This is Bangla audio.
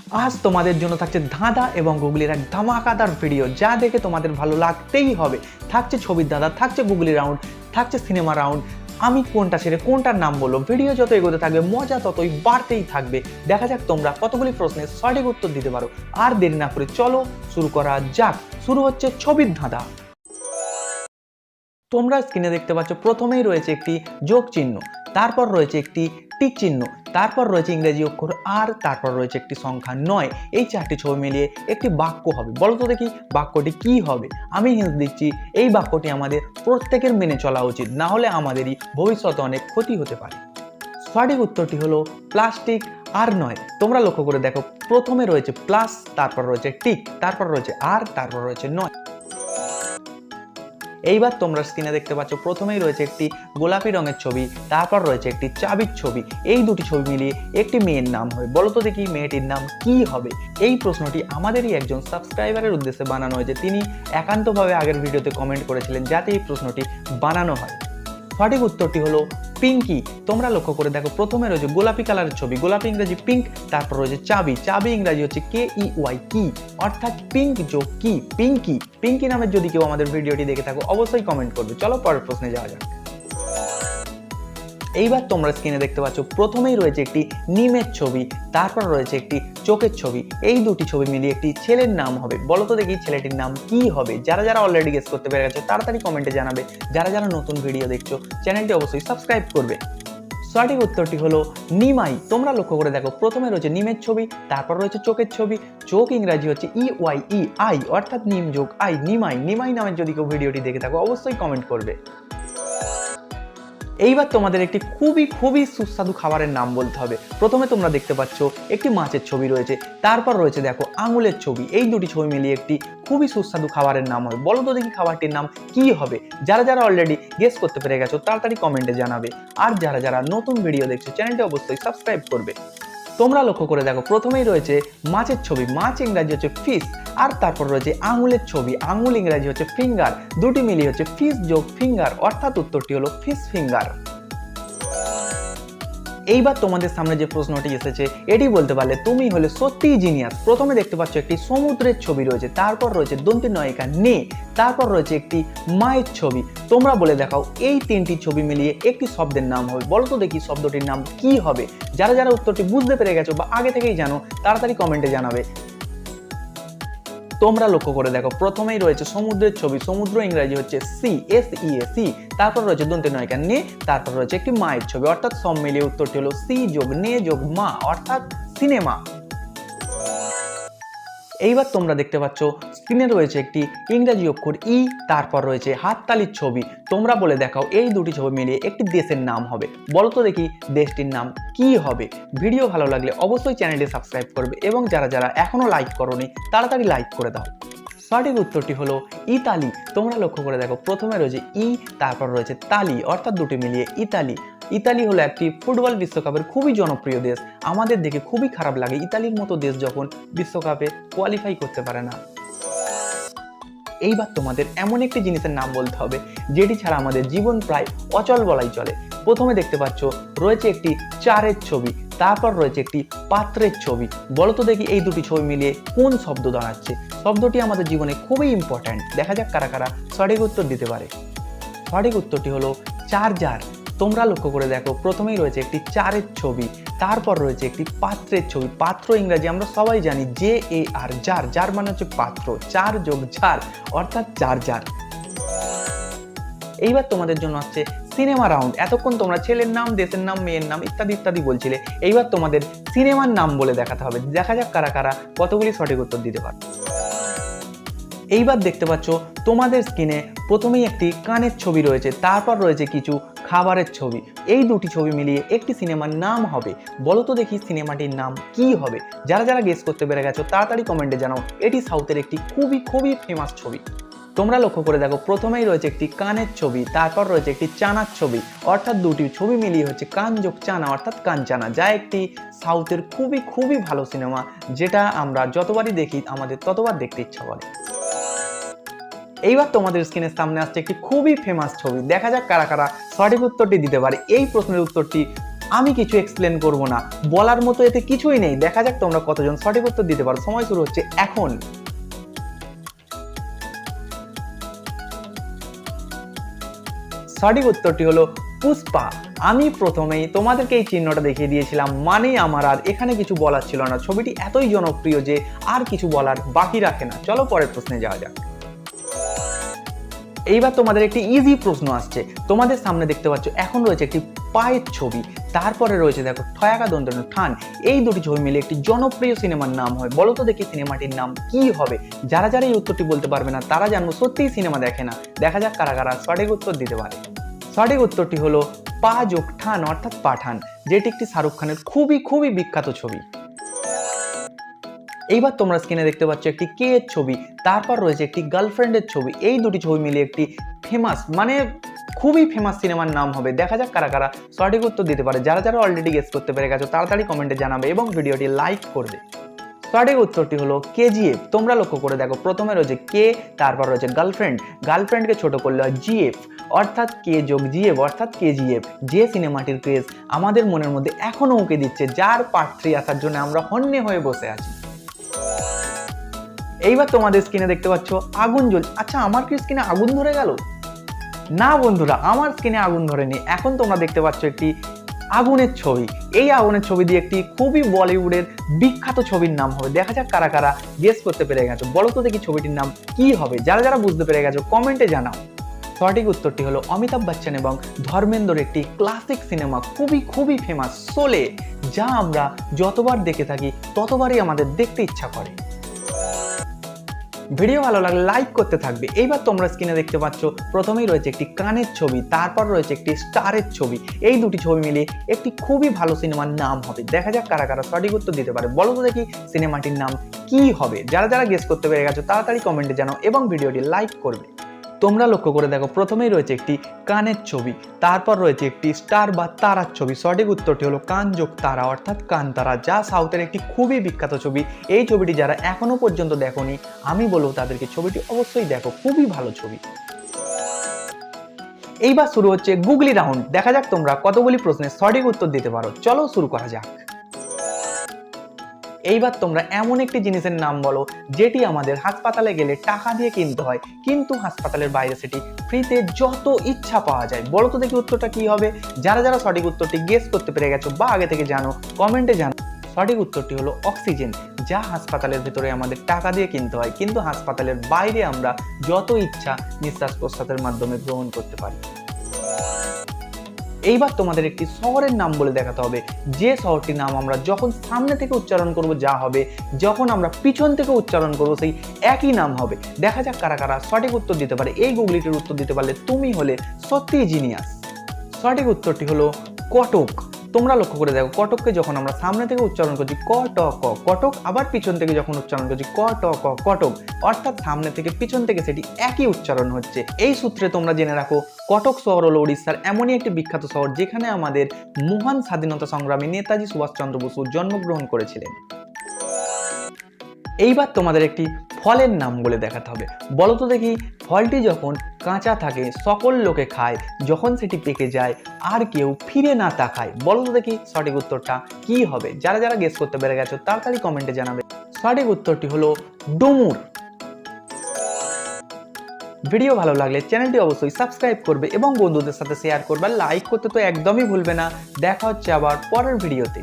আজ তোমাদের জন্য থাকছে ধাঁধা এবং গুগলির এক ধামাকাদার ভিডিও, যা দেখে তোমাদের ভালো লাগতেই হবে। থাকছে ছবির ধাঁধা, থাকছে গুগলি রাউন্ড, থাকছে সিনেমা রাউন্ড। আমি কোনটা ছেড়ে কোনটার নাম বলবো। ভিডিও যত এগোতে থাকবে মজা ততই বাড়তেই থাকবে। দেখা যাক তোমরা কতগুলি প্রশ্নের সঠিক উত্তর দিতে পারো। আর দেরি না করে চলো শুরু করা যাক। শুরু হচ্ছে ছবির ধাঁধা। তোমরা স্ক্রিনে দেখতে পাচ্ছ প্রথমেই রয়েছে একটি যোগ চিহ্ন, তারপর রয়েছে একটি টিক চিহ্ন, তারপর রয়েছে ইংরেজি অক্ষর আর, তারপর রয়েছে একটি সংখ্যা 9। এই চারটি ছবি মিলিয়ে একটি বাক্য হবে। বলো তো দেখি বাক্যটি কি হবে। আমি হিন্ট দিচ্ছি, এই বাক্যটি আমাদের প্রত্যেকের মেনে চলা উচিত, না হলে আমাদেরই ভবিষ্যতে অনেক ক্ষতি হতে পারে। সঠিক উত্তরটি হলো প্লাস্টিক আর নয়। তোমরা লক্ষ্য করে দেখো, প্রথমে রয়েছে প্লাস, তারপর রয়েছে টিক, তারপর রয়েছে আর, তারপর রয়েছে 9। এইবার তোমরা স্ক্রিনে দেখতে পাচ্ছ প্রথমেই রয়েছে একটি গোলাপি রঙের ছবি, তারপর রয়েছে একটি চাবির ছবি। এই দুটি ছবি মিলিয়ে একটি মেয়ের নাম হবে। বলো তো দেখি মেয়েটির নাম কি হবে। এই প্রশ্নটি আমাদেরই একজন সাবস্ক্রাইবারের উদ্দেশ্যে বানানো হয়েছে। তিনি একান্তভাবে আগের ভিডিওতে কমেন্ট করেছিলেন যাতে এই প্রশ্নটি বানানো হয়। সঠিক উত্তরটি হলো পিঙ্কি। তোমরা লক্ষ্য করে দেখো, প্রথমে রয়েছে গোলাপি কালারের ছবি, গোলাপি ইংরেজি পিঙ্ক, তারপর রয়েছে চাবি, চাবি ইংরেজি হচ্ছে KEY কি, অর্থাৎ পিঙ্ক যোগ কি, পিঙ্কি। পিঙ্কি নামের যদি কেউ আমাদের ভিডিওটি দেখে থাকো অবশ্যই কমেন্ট করবে। চলো পরের প্রশ্নে যাওয়া যাক। এইবার তোমরা স্ক্রিনে দেখতে পাচ্ছ প্রথমেই রয়েছে একটি নিমের ছবি, তারপর রয়েছে একটি চোখের ছবি। এই দুটি ছবি মিলিয়ে একটি ছেলের নাম হবে। বলো তো দেখি ছেলেটির নাম কি হবে। যারা যারা অলরেডি গেস করতে পেরে গেছো তাড়াতাড়ি কমেন্টে জানাবে। যারা যারা নতুন ভিডিও দেখছো চ্যানেলটি অবশ্যই সাবস্ক্রাইব করবে। সঠিক উত্তরটি হলো নিমাই। তোমরা লক্ষ্য করে দেখো, প্রথমে রয়েছে নিমের ছবি, তারপর রয়েছে চোখের ছবি। চোখ ইংরাজি হচ্ছে EYEI, অর্থাৎ নিম যোগ আই, নিমাই। নিমাই নামের যদি কেউ ভিডিওটি দেখে থাকো অবশ্যই কমেন্ট করবে। এইবার তোমাদের একটি খুবই সুস্বাদু খাবারের নাম বলতে হবে। প্রথমে তোমরা দেখতে পাচ্ছ একটি মাছের ছবি রয়েছে, তারপর রয়েছে দেখো আঙুলের ছবি। এই দুটি ছবি মিলিয়ে একটি খুবই সুস্বাদু খাবারের নাম হবে। বলো তো দেখি খাবারটির নাম কি হবে। যারা যারা অলরেডি গেস করতে পেরে গেছো তাড়াতাড়ি কমেন্টে জানাবে। আর যারা যারা নতুন ভিডিও দেখছো চ্যানেলটি অবশ্যই সাবস্ক্রাইব করবে। তোমরা লক্ষ্য করে দেখো, প্রথমেই রয়েছে মাছের ছবি, মাছ ইংরাজি হচ্ছে ফিশ, আর তারপর রয়েছে আঙুলের ছবি, আঙুল ইংরাজি হচ্ছে ফিঙ্গার। দুটি মিলিয়ে হচ্ছে ফিশ যোগ ফিঙ্গার, অর্থাৎ উত্তরটি হলো ফিশ ফিঙ্গার। এইবার তোমাদের সামনে যে প্রশ্নটি এসেছে এটি বলতে পারলে তুমি হলে সত্যিই জিনিয়াস। প্রথমে দেখতে পাচ্ছ একটি সমুদ্রের ছবি রয়েছে, তারপর রয়েছে দন্তি নয়িকা নে, তারপর রয়েছে একটি মায়ের ছবি। তোমরা বলে দেখাও এই তিনটি ছবি মিলিয়ে একটি শব্দের নাম হবে। বলো তো দেখি শব্দটির নাম কি হবে। যারা যারা উত্তরটি বুঝতে পেরে গেছো বা আগে থেকেই জানো তাড়াতাড়ি কমেন্টে জানাবে। তোমরা লক্ষ্য করে দেখো, প্রথমেই রয়েছে সমুদ্রের ছবি, সমুদ্র ইংরেজি হচ্ছে SEA, তারপর রয়েছে দন্তি নয়িকা নে, তারপর রয়েছে একটি মায়ের ছবি, অর্থাৎ সব মিলিয়ে উত্তরটি হলো সি যোগ নে যোগ মা, অর্থাৎ সিনেমা। এইবার তোমরা দেখতে পাচ্ছ স্ক্রিনে রয়েছে একটি ইংরেজি অক্ষর ই, তারপর রয়েছে হাততালির ছবি। তোমরা বলে দেখাও এই দুটি ছবি মিলিয়ে একটি দেশের নাম হবে। বলো তো দেখি দেশটির নাম কি হবে। ভিডিও ভালো লাগলে অবশ্যই চ্যানেলটি সাবস্ক্রাইব করবে এবং যারা যারা এখনো লাইক করোনি তাড়াতাড়ি লাইক করে দাও। সঠিক উত্তরটি হলো ইতালি। তোমরা লক্ষ্য করে দেখো, প্রথমে রয়েছে ই, তারপর রয়েছে তালি, অর্থাৎ দুটি মিলিয়ে ইতালি। ইতালি হলো একটি ফুটবল বিশ্বকাপের খুবই জনপ্রিয় দেশ। আমাদের দেখে খুবই খারাপ লাগে ইতালির মতো দেশ যখন বিশ্বকাপে কোয়ালিফাই করতে পারে না। এইবার তোমাদের এমন একটি জিনিসের নাম বলতে হবে যেটি ছাড়া আমাদের জীবন প্রায় অচল বলাই চলে। প্রথমে দেখতে পাচ্ছ রয়েছে একটি চারের ছবি, তারপর রয়েছে একটি পাত্রের ছবি। বলো তো দেখি এই দুটি ছবি মিলিয়ে কোন শব্দ দাঁড়াচ্ছে। শব্দটি আমাদের জীবনে খুবই ইম্পর্ট্যান্ট। দেখা যাক কারা কারা সঠিক উত্তর দিতে পারে। সঠিক উত্তরটি হলো চার্জার। তোমরা লক্ষ্য করে দেখো, প্রথমেই রয়েছে একটি চারের ছবি, তারপর রয়েছে একটি পাত্রের ছবি। পাত্র ইংরাজি আমরা সবাই জানি JAR, জার, জার মানে হচ্ছে পাত্র, চার যোগ ঝার, অর্থাৎ চার্জার। এইবার তোমাদের জন্য আছে সিনেমা রাউন্ড। এতক্ষণ তোমরা ছেলের নাম, দেশের নাম, মেয়ের নাম ইত্যাদি ইত্যাদি বলছিলে। এইবার তোমাদের সিনেমার নাম বলে দেখাতে হবে। দেখা যাক কারা কারা কতগুলি সঠিক উত্তর দিতে পারে। এইবার দেখতে পাচ্ছ তোমাদের স্ক্রিনে প্রথমেই একটি কানের ছবি রয়েছে, তারপর রয়েছে কিছু খাবারের ছবি। এই দুটি ছবি মিলিয়ে একটি সিনেমার নাম হবে। বলো তো দেখি সিনেমাটির নাম কি হবে। যারা যারা গেস করতে পেরে গেছো তাড়াতাড়ি কমেন্টে জানাও। এটি সাউথের একটি খুবই ফেমাস ছবি। তোমরা লক্ষ্য করে দেখো, প্রথমেই রয়েছে একটি কানের ছবি, তারপর রয়েছে একটি চানার ছবি, অর্থাৎ দুটি ছবি মিলিয়ে হচ্ছে কান যোগ চানা, অর্থাৎ কাঞ্চানা, যা একটি সাউথের খুবই ভালো সিনেমা, যেটা আমরা যতবারই দেখি আমাদের ততবার দেখতে ইচ্ছা করে। এইবার তোমাদের স্ক্রিনের সামনে আসছে একটি খুবই ফেমাস ছবি। দেখা যাক কারা কারা সঠিক উত্তরটি দিতে পারে। এই প্রশ্নের উত্তরটি আমি কিছু এক্সপ্লেন করব না, বলার মতো এতে কিছুই নেই। দেখা যাক তোমরা কতজন সঠিক উত্তর দিতে পারো। সময় শুরু হচ্ছে এখন। সঠিক উত্তরটি হলো পুষ্পা। আমি প্রথমেই তোমাদেরকে এই চিহ্নটা দেখিয়ে দিয়েছিলাম, মানে আমার আর এখানে কিছু বলার ছিল না। ছবিটি এতই জনপ্রিয় যে আর কিছু বলার বাকি রাখে না। চলো পরের প্রশ্নে যাওয়া যাক। এইবার তোমাদের একটি ইজি প্রশ্ন আসছে। তোমাদের সামনে দেখতে পাচ্ছ এখন রয়েছে একটি পায়ের ছবি, তারপরে রয়েছে দেখো ঠয়াকা দন্তন্য ঠান। এই দুটি ছবি মিলে একটি জনপ্রিয় সিনেমার নাম হয়। বলো তো দেখি সিনেমাটির নাম কি হবে? যারা যারা এই উত্তরটি বলতে পারবে না তারা জানবো সত্যিই সিনেমা দেখে না। দেখা যাক কারা কারা সঠিক উত্তর দিতে পারে। সঠিক উত্তরটি হলো পা যোগ ঠান অর্থাৎ পাঠান, যেটি একটি শাহরুখ খানের খুবই খুবই বিখ্যাত ছবি। এইবার তোমরা স্ক্রিনে দেখতে পাচ্ছ একটি কে এর ছবি, তারপর রয়েছে একটি গার্লফ্রেন্ডের ছবি। এই দুটি ছবি মিলিয়ে একটি ফেমাস, মানে খুবই ফেমাস সিনেমার নাম হবে। দেখা যাক কারা কারা সঠিক উত্তর দিতে পারে। যারা যারা অলরেডি গেস করতে পেরে গেছো তাড়াতাড়ি কমেন্টে জানাবে এবং ভিডিওটি লাইক করবে। সঠিক উত্তরটি হলো কেজিএফ। তোমরা লক্ষ্য করে দেখো, প্রথমে রয়েছে কে, তারপর রয়েছে গার্লফ্রেন্ড, গার্লফ্রেন্ডকে ছোট করলে হয় জিএফ, অর্থাৎ কে যোগ জিএফ অর্থাৎ কেজিএফ। যে সিনেমাটির ক্রেজ আমাদের মনের মধ্যে এখনো উঁকে দিচ্ছে, যার পার্ট 3 আসার জন্য আমরা হন্যে হয়ে বসে আছি। এইবার তোমাদের স্ক্রিনে দেখতে পাচ্ছ আগুন জ্বলছে। আচ্ছা, আমার কি স্ক্রিনে আগুন ধরে গেল? না বন্ধুরা, আমার স্ক্রিনে আগুন ধরেনি। এখন তোমরা দেখতে পাচ্ছ একটি আগুনের ছবি। এই আগুনের ছবি দিয়ে একটি খুবই বলিউডের বিখ্যাত ছবির নাম হবে। দেখা যাক কারা কারা গেস করতে পেরে গেছো। বলো তো দেখি ছবিটির নাম কি হবে? যারা যারা বুঝতে পেরে গেছো কমেন্টে জানাও। সঠিক উত্তরটি হলো অমিতাভ বচ্চন এবং ধর্মেন্দ্রর একটি ক্লাসিক সিনেমা, খুবই খুবই ফেমাস, শোলে, যা আমরা যতবার দেখে থাকি ততবারই আমাদের দেখতে ইচ্ছা করে। ভিডিও ভালো লাগলে লাইক করতে থাকবে। এইবার তোমরা স্ক্রিনে দেখতে পাচ্ছ প্রথমেই রয়েছে একটি কানের ছবি, তারপর রয়েছে একটি স্টারের ছবি। এই দুটি ছবি মিলিয়ে একটি খুবই ভালো সিনেমার নাম হবে। দেখা যাক কারা কারা সঠিক উত্তর দিতে পারে। বলো তো দেখি সিনেমাটির নাম কি হবে? যারা যারা গেস করতে পেরে গেছো তাড়াতাড়ি কমেন্টে জানাও এবং ভিডিওটি লাইক করবে। তোমরা লক্ষ্য করে দেখো, প্রথমেই রয়েছে একটি কানের ছবি, তারপর রয়েছে একটি স্টার বা তারার ছবি। সঠিক উত্তরটি হলো কান যোগ তারা অর্থাৎ কানতারা, যা সাউথের একটি খুবই বিখ্যাত ছবি। এই ছবিটি যারা এখনো পর্যন্ত দেখোনি, আমি বলবো তাদেরকে ছবিটি অবশ্যই দেখো, খুবই ভালো ছবি। এইবার শুরু হচ্ছে গুগলি রাউন্ড। দেখা যাক তোমরা কতগুলি প্রশ্নের সঠিক উত্তর দিতে পারো। চলো শুরু করা যাক। এইবার তোমরা এমন একটি জিনিসের নাম বলো যেটি আমাদের হাসপাতালে গেলে টাকা দিয়ে কিনতে হয়, কিন্তু হাসপাতালের বাইরে সেটি ফ্রিতে যত ইচ্ছা পাওয়া যায়। বলো তো দেখি উত্তরটা কি হবে? যারা যারা সঠিক উত্তরটি গেস করতে পেরে গেছো বা আগে থেকে জানো কমেন্টে জানো। সঠিক উত্তরটি হলো অক্সিজেন, যা হাসপাতালের ভেতরে আমাদের টাকা দিয়ে কিনতে হয়, কিন্তু হাসপাতালের বাইরে আমরা যত ইচ্ছা নিঃশ্বাস প্রশ্বাসের মাধ্যমে গ্রহণ করতে পারি। এইবার তোমাদের একটি শহরের নাম বলে দেখাতে হবে, যে শহরটির নাম আমরা যখন সামনে থেকে উচ্চারণ করব যা হবে, যখন আমরা পিছন থেকে উচ্চারণ করব সেই একই নাম হবে। দেখা যাক কারা কারা সঠিক উত্তর দিতে পারে। এই গুগলিটির উত্তর দিতে পারলে তুমি হলে সত্যিই জিনিয়াস। সঠিক উত্তরটি হলো কটক। তোমরা লক্ষ্য করে দেখো, কটককে যখন আমরা সামনে থেকে উচ্চারণ করছি ক ট ক কটক, আবার পিছন থেকে যখন উচ্চারণ করছি ক ট ক কটক, অর্থাৎ সামনে থেকে পিছন থেকে সেটি একই উচ্চারণ হচ্ছে। এই সূত্রে তোমরা জেনে রাখো, কটক শহর হলো উড়িষ্যার এমনই একটি বিখ্যাত শহর যেখানে আমাদের মহান স্বাধীনতা সংগ্রামী নেতাজি সুভাষচন্দ্র বসু জন্মগ্রহণ করেছিলেন। এইবার তোমাদের একটি ফলের নাম বলে দেখাতে হবে। বলো তো দেখি, ফলটি যখন কাঁচা থাকে সকল লোকে খায়, যখন সেটি পেকে যায় আর কেউ ফিরে না তাকায়। বলো তো দেখি সঠিক উত্তরটা কি হবে? যারা যারা গেস করতে পেরে গেছো তাড়াতাড়ি কমেন্টে জানাবে। সঠিক উত্তরটি হলো ডুমুর। ভিডিও ভালো লাগলে চ্যানেলটি অবশ্যই সাবস্ক্রাইব করবে এবং বন্ধুদের সাথে শেয়ার করবে। লাইক করতে তো একদমই ভুলবে না। দেখা হচ্ছে আবার পরের ভিডিওতে।